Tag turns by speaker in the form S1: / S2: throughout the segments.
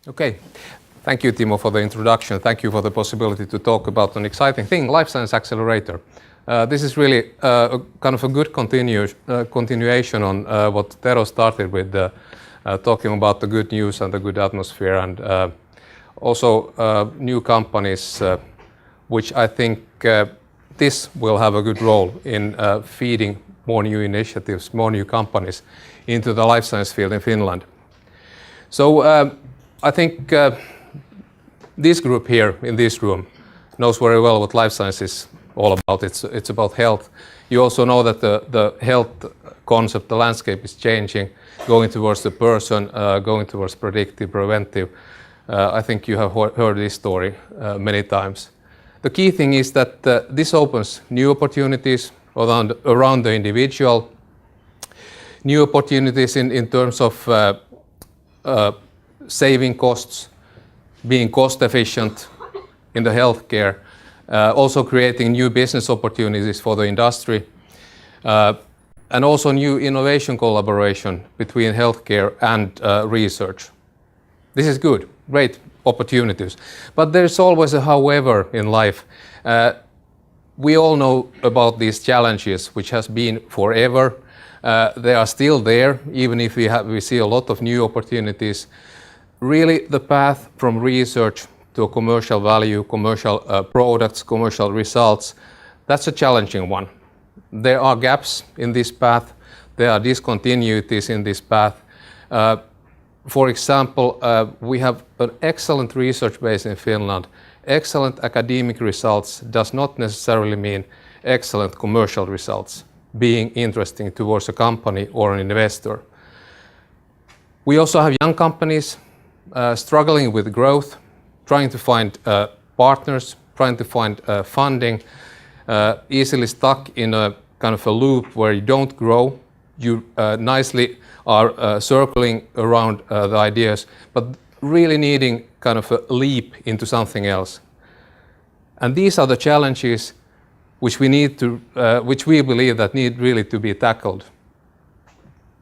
S1: Okay, thank you, Timo, for the introduction. Thank you for the possibility to talk about an exciting thing, Life Science Accelerator. This is really kind of a good continuation on what Tero started with, talking about the good news and the good atmosphere, and also new companies, which I think this will have a good role in feeding more new initiatives, more new companies into the life science field in Finland. So I think this group here in this room knows very well what life science is all about. It's about health. You also know that the health concept, the landscape is changing, going towards the person, going towards predictive, preventive. I think you have heard this story many times. The key thing is that this opens new opportunities around the individual, new opportunities in terms of saving costs, being cost efficient in the healthcare, also creating new business opportunities for the industry, and also new innovation collaboration between healthcare and research. This is good, great opportunities. But there's always a however in life. We all know about these challenges, which has been forever. They are still there, even if we see a lot of new opportunities. Really, the path from research to a commercial value, commercial products, commercial results, that's a challenging one. There are gaps in this path. There are discontinuities in this path. For example, we have an excellent research base in Finland. Excellent academic results does not necessarily mean excellent commercial results, being interesting towards a company or an investor. We also have young companies struggling with growth, trying to find partners, trying to find funding, easily stuck in a kind of a loop where you don't grow. You nicely are circling around the ideas, but really needing kind of a leap into something else. And these are the challenges which we believe that need really to be tackled,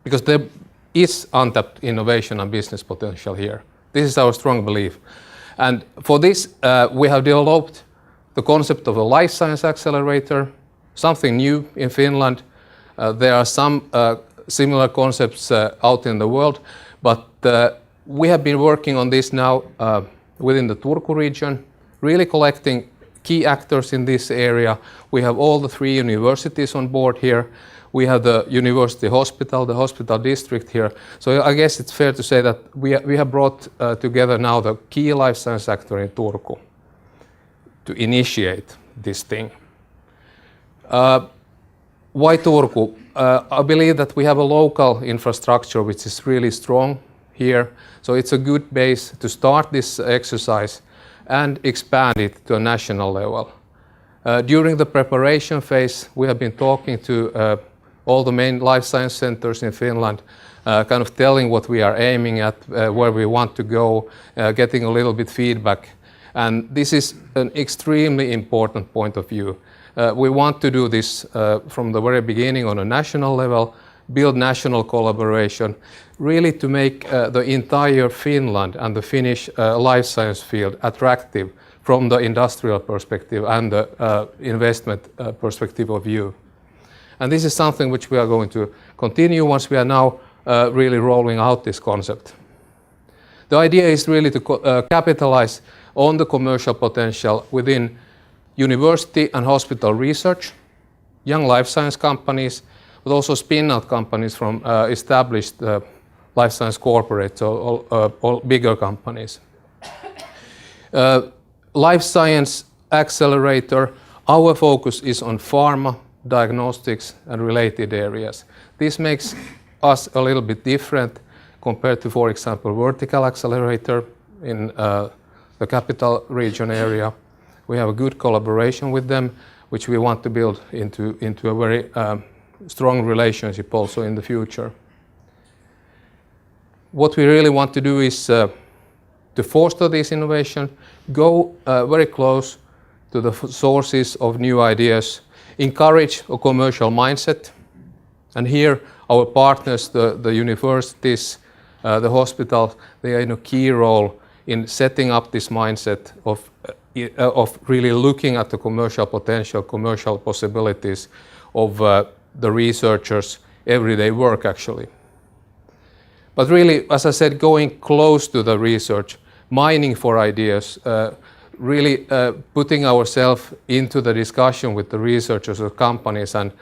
S1: because there is untapped innovation and business potential here. This is our strong belief. And for this, we have developed the concept of a life science accelerator, something new in Finland. There are some similar concepts out in the world, but we have been working on this now within the Turku region, really collecting key actors in this area. We have all the 3 universities on board here. We have the university hospital, the hospital district here. So I guess it's fair to say that we have brought together now the key life science actor in Turku to initiate this thing. Why Turku? I believe that we have a local infrastructure which is really strong here. So it's a good base to start this exercise and expand it to a national level. During the preparation phase, we have been talking to all the main life science centers in Finland, kind of telling what we are aiming at, where we want to go, getting a little bit feedback. And this is an extremely important point of view. We want to do this from the very beginning on a national level, build national collaboration, really to make the entire Finland and the Finnish life science field attractive from the industrial perspective and the investment perspective of view. And this is something which we are going to continue once we are now really rolling out this concept. The idea is really to capitalize on the commercial potential within university and hospital research, young life science companies, but also spin-out companies from established life science corporates or bigger companies. Life Science Accelerator, our focus is on pharma, diagnostics and related areas. This makes us a little bit different compared to, for example, Vertical Accelerator in the capital region area. We have a good collaboration with them, which we want to build into a very strong relationship also in the future. What we really want to do is to foster this innovation, go very close to the sources of new ideas, encourage a commercial mindset, and here our partners, the universities, the hospitals, they are in a key role in setting up this mindset of really looking at the commercial potential, commercial possibilities of the researchers' everyday work actually. But really, as I said, going close to the research, mining for ideas, really putting ourselves into the discussion with the researchers or companies and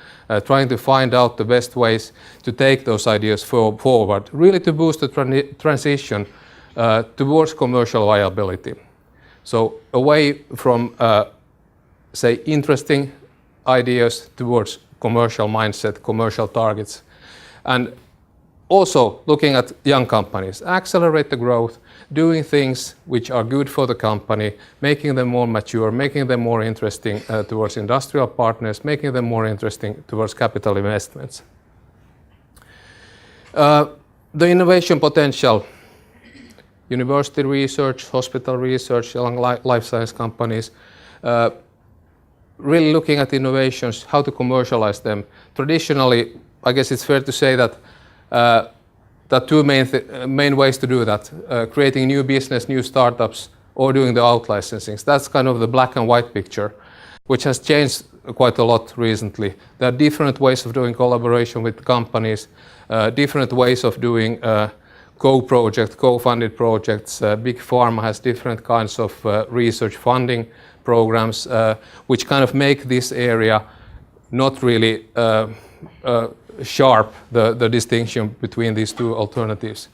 S1: trying to find out the best ways to take those ideas forward, really to boost the transition towards commercial viability. So away from, say, interesting ideas towards commercial mindset, commercial targets, and also looking at young companies, accelerate the growth, doing things which are good for the company, making them more mature, making them more interesting towards industrial partners, making them more interesting towards capital investments. The innovation potential, university research, hospital research, young life science companies, really looking at innovations, how to commercialize them. Traditionally, I guess it's fair to say that there are two main ways to do that, creating new business, new startups, or doing the out-licensings. That's kind of the black and white picture, which has changed quite a lot recently. There are different ways of doing collaboration with companies, different ways of doing co-project, co-funded projects. Big Pharma has different kinds of research funding programs, which kind of make this area not really sharp, the distinction between these two alternatives.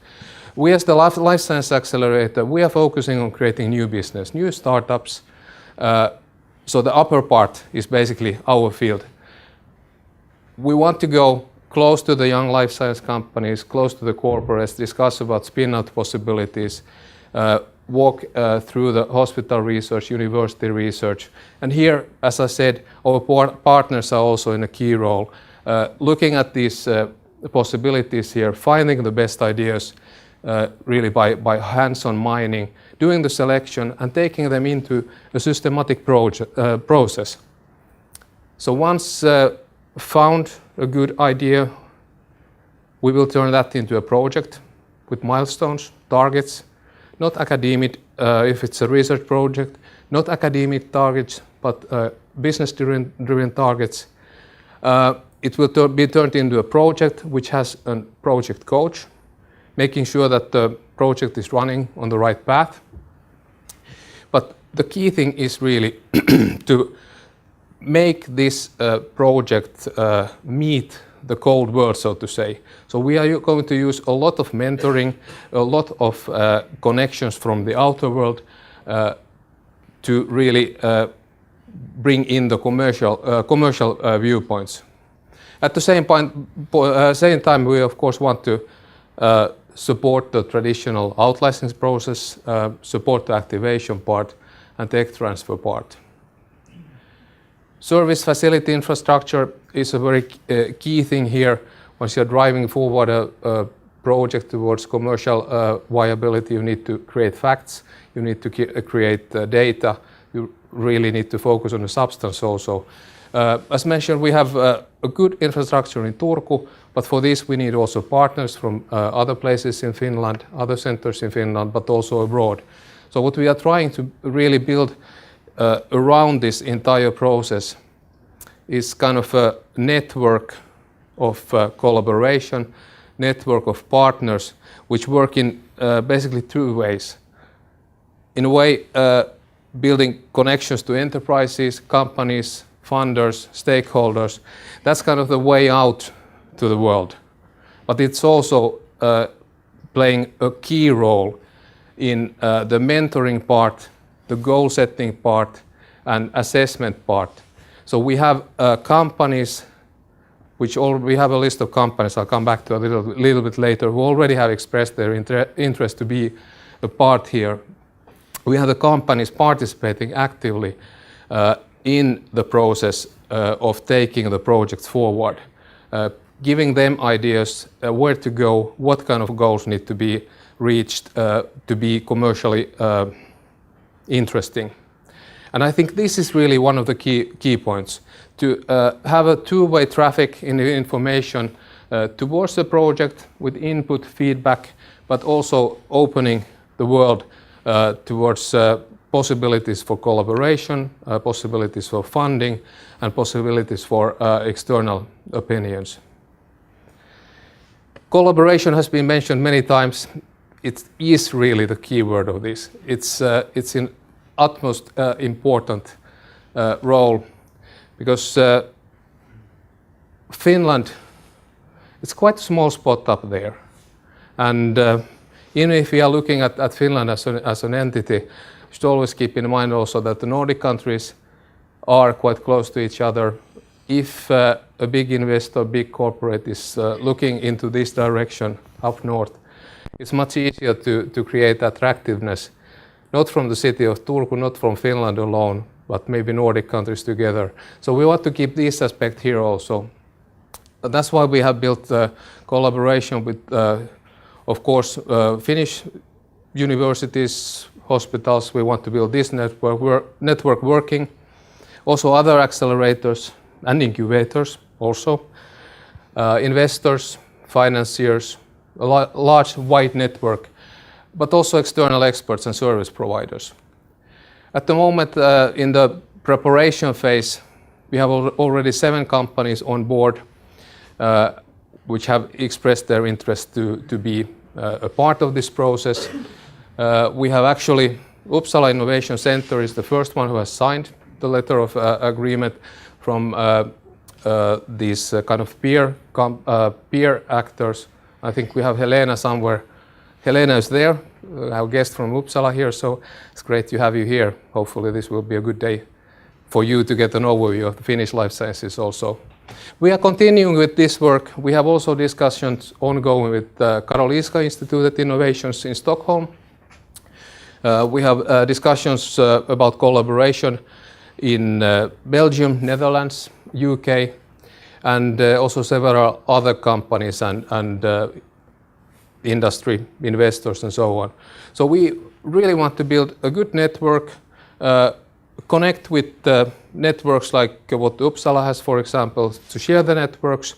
S1: We as the Life Science Accelerator, we are focusing on creating new business, new startups. So the upper part is basically our field. We want to go close to the young life science companies, close to the corporates, discuss about spin-out possibilities, walk through the hospital research, university research. And here, as I said, our partners are also in a key role. Looking at these possibilities here, finding the best ideas really by hands-on mining, doing the selection and taking them into a systematic process. So once found a good idea, we will turn that into a project with milestones, targets, not academic, if it's a research project, not academic targets, but business-driven targets. It will be turned into a project which has a project coach, making sure that the project is running on the right path. But the key thing is really to make this project meet the cold world, so to say. So we are going to use a lot of mentoring, a lot of connections from the outer world to really bring in the commercial viewpoints. At the same time, we of course want to support the traditional out-license process, support the activation part, and tech transfer part. Service facility infrastructure is a very key thing here. Once you're driving forward a project towards commercial viability, you need to create facts, you need to create data, you really need to focus on the substance also. As mentioned, we have a good infrastructure in Turku, but for this we need also partners from other places in Finland, other centers in Finland, but also abroad. So what we are trying to really build around this entire process is kind of a network of collaboration, network of partners, which work in basically two ways. In a way, building connections to enterprises, companies, funders, stakeholders. That's kind of the way out to the world. But it's also playing a key role in the mentoring part, the goal setting part, and assessment part. So we have companies, we have a list of companies, I'll come back to a little bit later, who already have expressed their interest to be a part here. We have the companies participating actively in the process of taking the project forward, giving them ideas where to go, what kind of goals need to be reached to be commercially interesting. And I think this is really one of the key points, to have a two-way traffic in the information towards the project with input, feedback, but also opening the world towards possibilities for collaboration, possibilities for funding, and possibilities for external opinions. Collaboration has been mentioned many times. It is really the key word of this. It's in utmost important role because Finland, it's quite a small spot up there. And even if we are looking at Finland as an entity, we should always keep in mind also that the Nordic countries are quite close to each other. If a big investor, big corporate is looking into this direction up north, it's much easier to create attractiveness, not from the city of Turku, not from Finland alone, but maybe Nordic countries together. So we want to keep this aspect here also. That's why we have built collaboration with, of course, Finnish universities, hospitals. We want to build this network working. Also other accelerators and incubators also. Investors, financiers, a large wide network, but also external experts and service providers. At the moment, in the preparation phase, we have already 7 companies on board which have expressed their interest to be a part of this process. We have actually, Uppsala Innovation Center is the first one who has signed the letter of agreement from these kind of peer actors. I think we have Helena somewhere. Helena is there, our guest from Uppsala here, so it's great to have you here. Hopefully this will be a good day for you to get an overview of the Finnish life sciences also. We are continuing with this work. We have also discussions ongoing with Karolinska Institute Innovations in Stockholm. We have discussions about collaboration in Belgium, Netherlands, UK, and also several other companies and industry investors and so on. So we really want to build a good network, connect with networks like what Uppsala has, for example, to share the networks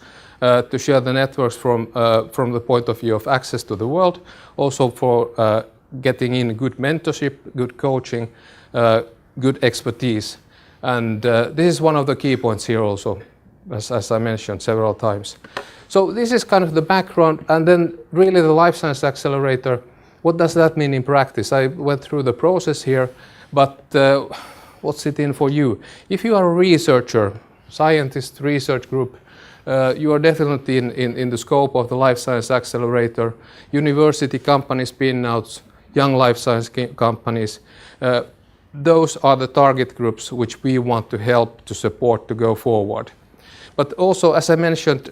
S1: from the point of view of access to the world, also for getting in good mentorship, good coaching, good expertise. And this is one of the key points here also, as I mentioned several times. So this is kind of the background, and then really the Life Science Accelerator, what does that mean in practice? I went through the process here, but what's it in for you? If you are a researcher, scientist, research group, you are definitely in the scope of the Life Science Accelerator. University companies, spin-outs, young life science companies, those are the target groups which we want to help to support to go forward. But also, as I mentioned,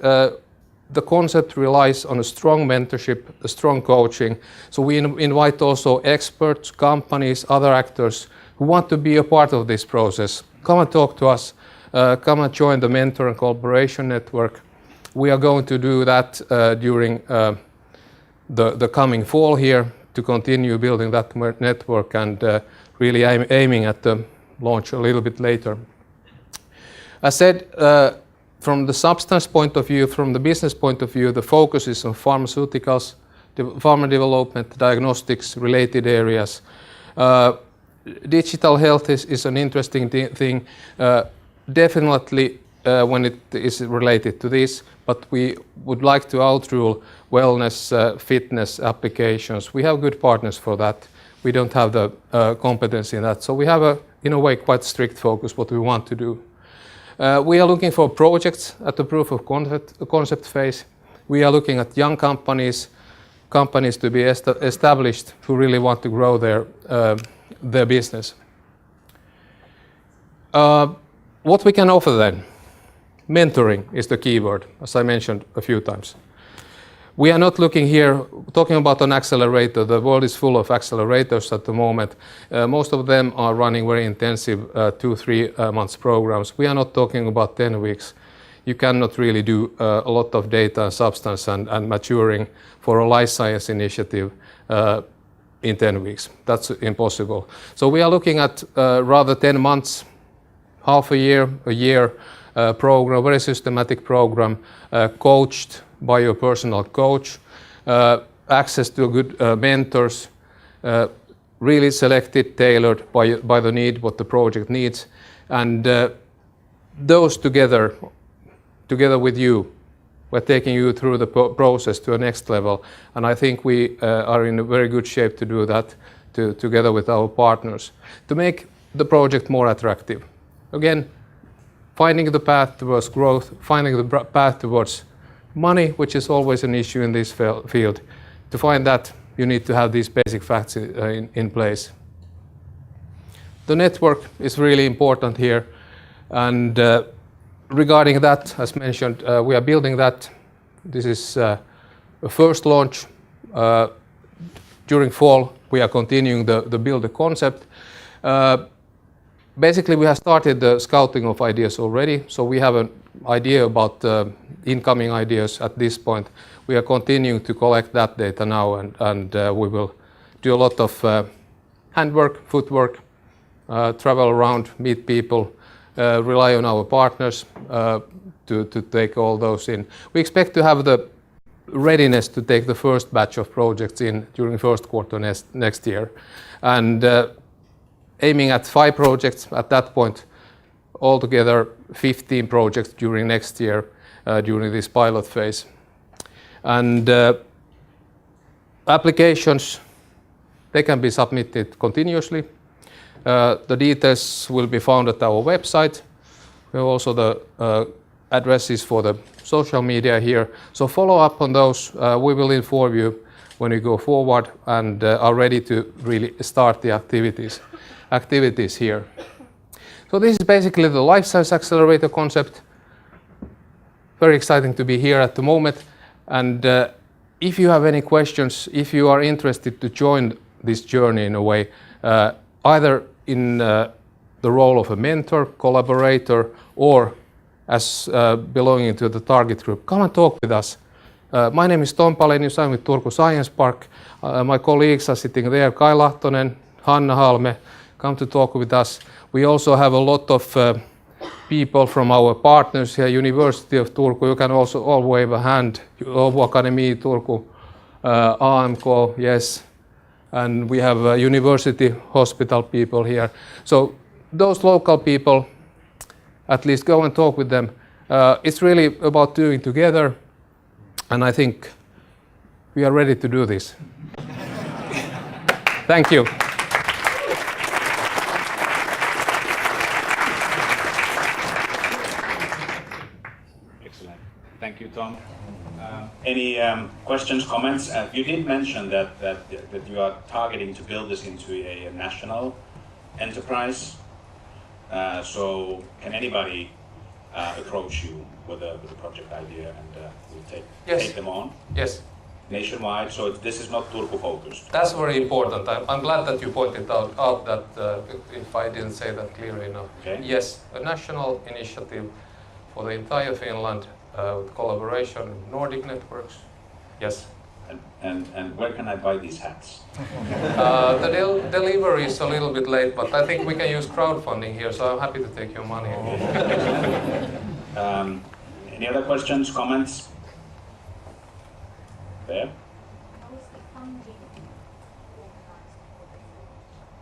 S1: the concept relies on a strong mentorship, a strong coaching. So we invite also experts, companies, other actors who want to be a part of this process. Come and talk to us. Come and join the Mentor and Collaboration Network. We are going to do that during the coming fall here to continue building that network and really aiming at the launch a little bit later. As said, from the substance point of view, from the business point of view, the focus is on pharmaceuticals, pharma development, diagnostics, related areas. Digital health is an interesting thing, definitely when it is related to this, but we would like to outrule wellness, fitness applications. We have good partners for that. We don't have the competence in that. So we have in a way, quite strict focus what we want to do. We are looking for projects at the proof of concept phase. We are looking at young companies to be established who really want to grow their business. What we can offer then? Mentoring is the key word, as I mentioned a few times. We are not looking here, talking about an accelerator. The world is full of accelerators at the moment. Most of them are running very intensive 2-3 months programs. We are not talking about 10 weeks. You cannot really do a lot of data and substance and maturing for a life science initiative in 10 weeks. That's impossible. So we are looking at rather 10 months, half a year program, very systematic program, coached by your personal coach, access to good mentors, really selected, tailored by the need, what the project needs, and those together with you, we're taking you through the process to a next level, and I think we are in a very good shape to do that together with our partners to make the project more attractive. Again, finding the path towards growth, finding the path towards money, which is always an issue in this field. To find that, you need to have these basic facts in place. The network is really important here, and regarding that, as mentioned, we are building that. This is a first launch. During fall, we are continuing the build the concept. Basically, we have started the scouting of ideas already, so we have an idea about incoming ideas at this point. We are continuing to collect that data now, and we will do a lot of handwork, footwork, travel around, meet people, rely on our partners to take all those in. We expect to have the readiness to take the first batch of projects in during first quarter next year, and aiming at 5 projects at that point, altogether 15 projects during next year during this pilot phase. And applications, they can be submitted continuously. The details will be found at our website. We have also the addresses for the social media here. So follow up on those. We will inform you when we go forward and are ready to really start the activities here. So this is basically the Life Science Accelerator concept. Very exciting to be here at the moment. And if you have any questions, if you are interested to join this journey in a way, either in the role of a mentor, collaborator, or as belonging to the target group, come and talk with us. My name is Palenius, I'm with Turku Science Park. My colleagues are sitting there, Kai Lahtonen, Hanna Halme, come to talk with us. We also have a lot of people from our partners here, University of Turku. You can also all wave a hand, Åbo Akademi, Turku, AMK, yes. And we have university hospital people here. So those local people, at least go and talk with them. It's really about doing together, and I think we are ready to do this. Thank you.
S2: Excellent. Thank you, Tom. Any questions, comments? You did mention that you are targeting to build this into a national enterprise. So can anybody approach you with a project idea and we'll take them on?
S1: Yes.
S2: Nationwide, so this is not Turku focused.
S1: That's very important. I'm glad that you pointed out that if I didn't say that clearly enough.
S2: Okay.
S1: Yes, a national initiative for the entire Finland with collaboration with Nordic networks. Yes.
S2: And where can I buy these hats?
S1: The delivery is a little bit late, but I think we can use crowdfunding here, so I'm happy to take your money.
S2: Any other questions, comments? There.
S3: How is the funding organised for this?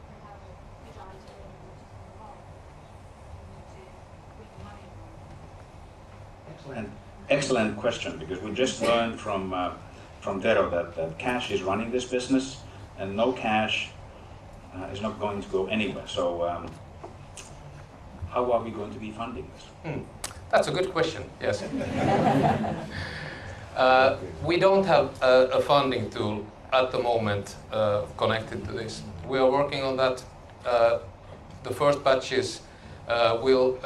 S3: And how which items are involved to bring money from?
S2: Excellent question, because we just learned from Tero that cash is running this business, and no cash is not going to go anywhere. So how are we going to be funding this?
S1: That's a good question, yes. We don't have a funding tool at the moment connected to this. We are working on that. The first batches will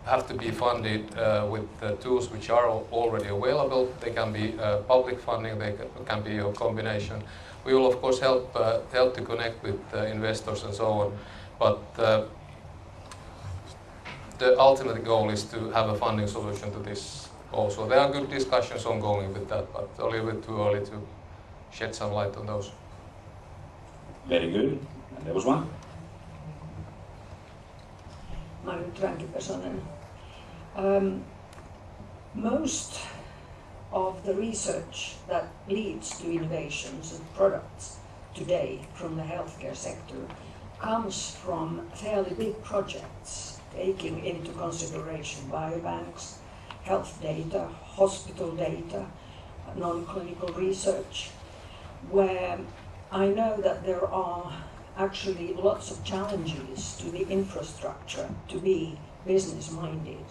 S1: have to be funded with tools which are already available. They can be public funding, they can be a combination. We will of course help to connect with investors and so on, but the ultimate goal is to have a funding solution to this also. There are good discussions ongoing with that, but a little bit too early to shed some light on those.
S2: Very good. And there was one.
S4: Most of the research that leads to innovations and products today from the healthcare sector comes from fairly big projects, taking into consideration biobanks, health data, hospital data, non-clinical research, where I know that there are actually lots of challenges to the infrastructure to be business-minded.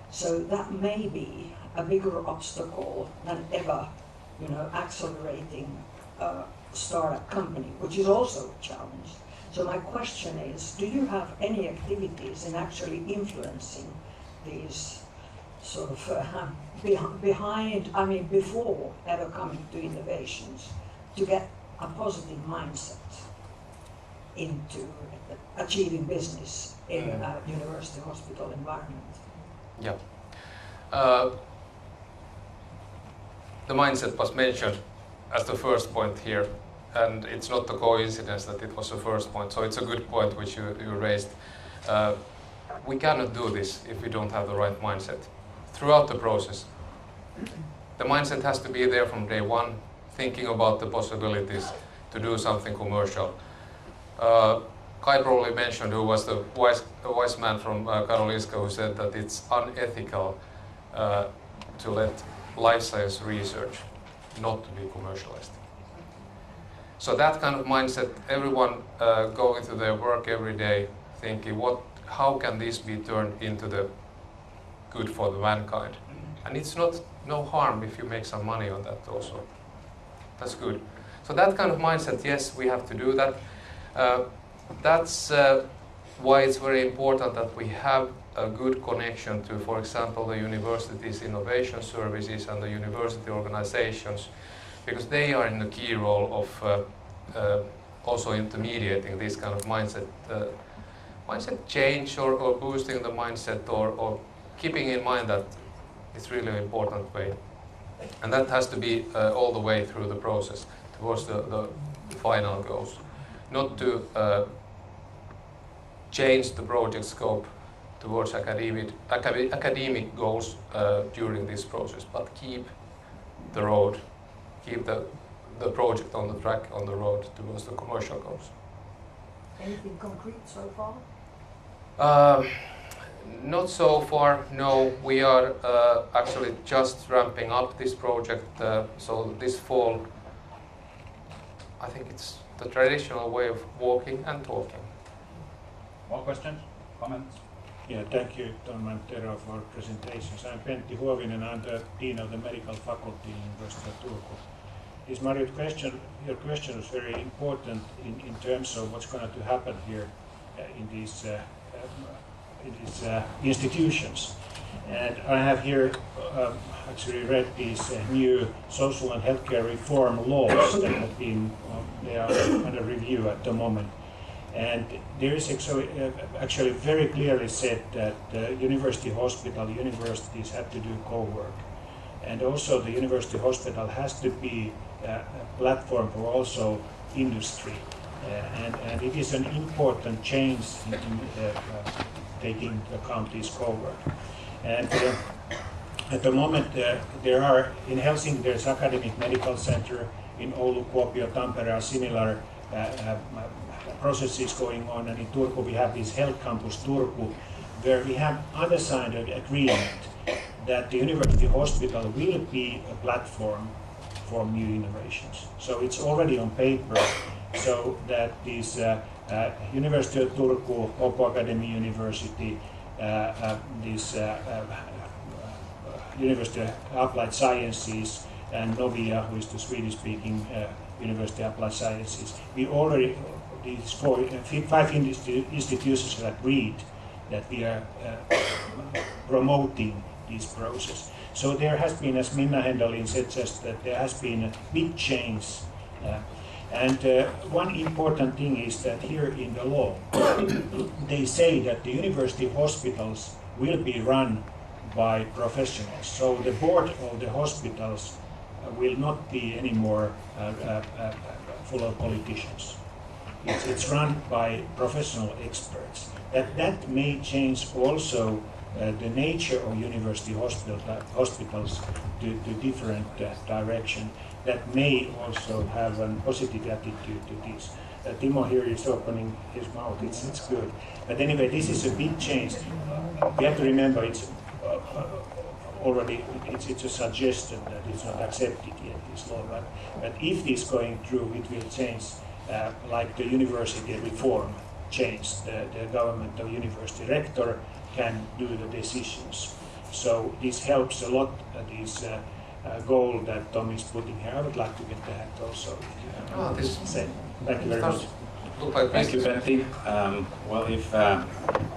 S4: So that may be a bigger obstacle than ever, accelerating a startup company, which is also a challenge. So my question is, do you have any activities in actually influencing these sort of before ever coming to innovations, to get a positive mindset into achieving business in a university hospital environment?
S1: Yeah. The mindset was mentioned as the first point here, and it's not a coincidence that it was the first point, so it's a good point which you raised. We cannot do this if we don't have the right mindset throughout the process. The mindset has to be there from day one, thinking about the possibilities to do something commercial. Kai probably mentioned, who was the wise man from Karolinska, who said that it's unethical to let life science research not to be commercialized. So that kind of mindset, everyone going to their work every day thinking, how can this be turned into the good for the mankind? And it's no harm if you make some money on that also. That's good. So that kind of mindset, yes, we have to do that. That's why it's very important that we have a good connection to, for example, the university's innovation services and the university organizations, because they are in the key role of also intermediating this kind of mindset change or boosting the mindset or keeping in mind that it's really an important way. And that has to be all the way through the process towards the final goals. Not to change the project scope towards academic goals during this process, but keep the road, keep the project on the track, on the road towards the commercial goals.
S4: Anything concrete so far?
S1: Not so far, no. We are actually just ramping up this project, so this fall, I think it's the traditional way of walking and talking.
S2: More questions? Comments?
S5: Yeah, thank you, Tom and Tero, for presentations. I'm Pentti Huovinen, I'm the Dean of the Medical Faculty in University of Turku. This Marjo's question, your question was very important in terms of what's going to happen here in these institutions. And I have here actually read these new social and healthcare reform laws that have been they are under review at the moment. And there is actually very clearly said that university hospital, universities have to do co-work. And also the university hospital has to be a platform for also industry. And it is an important change in taking into account this co-work. And at the moment there are, in Helsinki there's Academic Medical Center, in Oulu, Kuopio, Tampere are similar processes going on, and in Turku we have this Health Campus Turku, where we have undersigned an agreement that the university hospital will be a platform for new innovations. So it's already on paper, so that this University of Turku, Åbo Academy University, this University of Applied Sciences, and Novia, who is the Swedish-speaking University of Applied Sciences, we already, these five institutions have agreed that we are promoting this process. So there has been, as Minna Hendelin said, just that there has been a big change. And one important thing is that here in the law, they say that the university hospitals will be run by professionals. So the board of the hospitals will not be anymore full of politicians. It's run by professional experts. That may change also the nature of university hospitals to different direction. that may also have a positive attitude to this. Timo here is opening his mouth, it's good. But anyway, this is a big change. We have to remember it's already, it's a suggestion that it's not accepted yet, this law. But if this going through, it will change, like the university reform changed. The government or university rector can do the decisions. So this helps a lot, this goal that Tom is putting here. I would like to get that also. Say. Thank you very much.
S2: Thank you, Pentti. Well,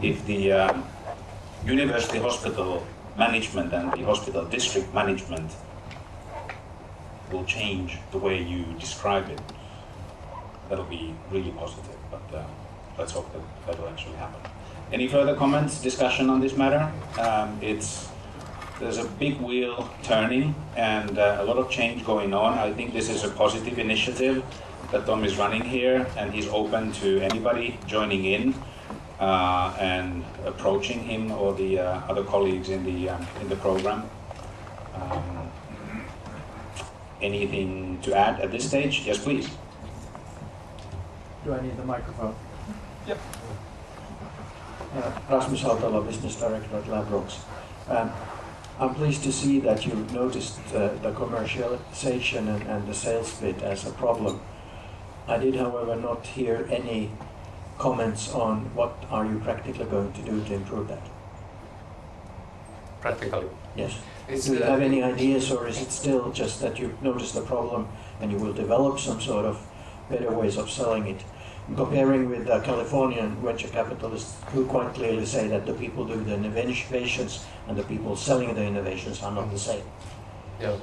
S2: if the university hospital management and the hospital district management will change the way you describe it, that'll be really positive. But let's hope that will actually happen. Any further comments, discussion on this matter? There's a big wheel turning and a lot of change going on. I think this is a positive initiative that Tom is running here, and he's open to anybody joining in and approaching him or the other colleagues in the program. Anything to add at this stage? Yes, please.
S6: Do I need the microphone?
S2: Yep.
S6: Rasmus Hautala, Business Director at Labrox. I'm pleased to see that you noticed the commercialization and the sales bit as a problem. I did, however, not hear any comments on what are you practically going to do to improve that.
S1: Practically?
S6: Yes. Do you have any ideas, or is it still just that you noticed the problem and you will develop some sort of better ways of selling it? Comparing with Californian venture capitalists who quite clearly say that the people doing the innovations and the people selling the innovations are not the same.
S1: Yeah.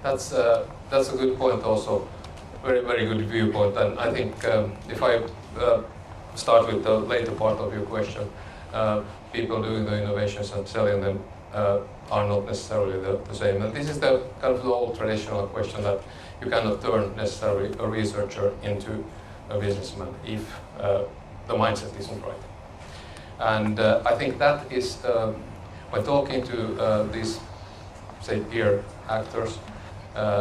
S1: That's a good point also. Very good viewpoint. And I think if I start with the later part of your question, people doing the innovations and selling them are not necessarily the same. And this is the kind of the old traditional question that you cannot turn necessarily a researcher into a businessman if the mindset isn't right. And I think that is, when talking to these, say, peer actors,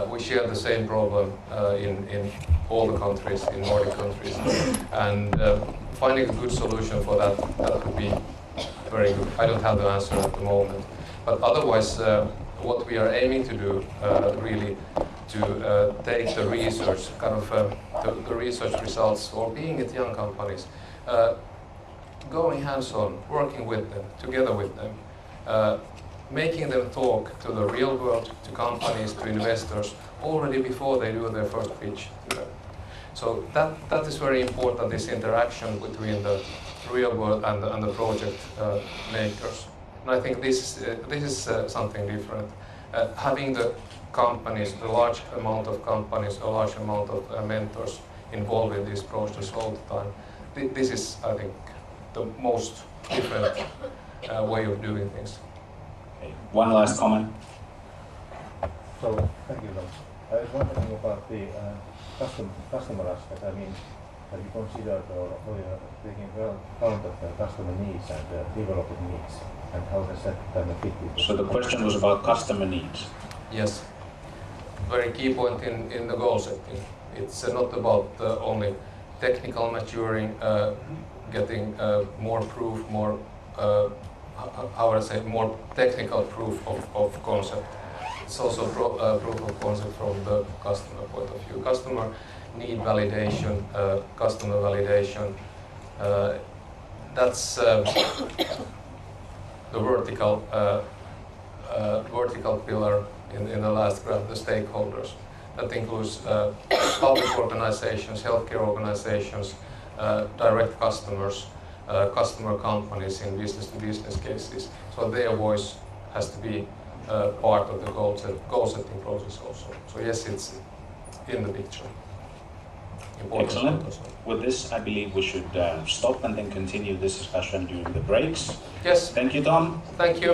S1: we share the same problem in all the countries, in Nordic countries. And finding a good solution for that would be very good. I don't have the answer at the moment. But otherwise, what we are aiming to do really to take the research, kind of the research results, or being at young companies, going hands-on, working with them, together with them, making them talk to the real world, to companies, to investors, already before they do their first pitch to them. So that is very important, this interaction between the real world and the project makers. And I think this is something different. Having the companies, a large amount of companies, a large amount of mentors involved in this process all the time, this is, I think, the most different way of doing things.
S2: Okay. One last comment.
S7: So, thank you, Tom. I was wondering about the customer aspect. I mean, have you considered or you're taking account of the customer needs and the developer needs, and how does that kind of fit with?
S2: So the question was about customer needs.
S1: Yes. Very key point in the goal setting. It's not about only technical maturing, getting more proof, more how would I say, more technical proof of concept. It's also proof of concept from the customer point of view. Customer need validation, customer validation. That's the vertical pillar in the last graph, the stakeholders. That includes public organizations, healthcare organizations, direct customers, customer companies in business-to-business cases. So their voice has to be part of the goal setting process also. So yes, it's in the picture. Important.
S2: Excellent. With this, I believe we should stop and then continue this discussion during the breaks.
S1: Yes.
S2: Thank you, Tom.
S1: Thank you.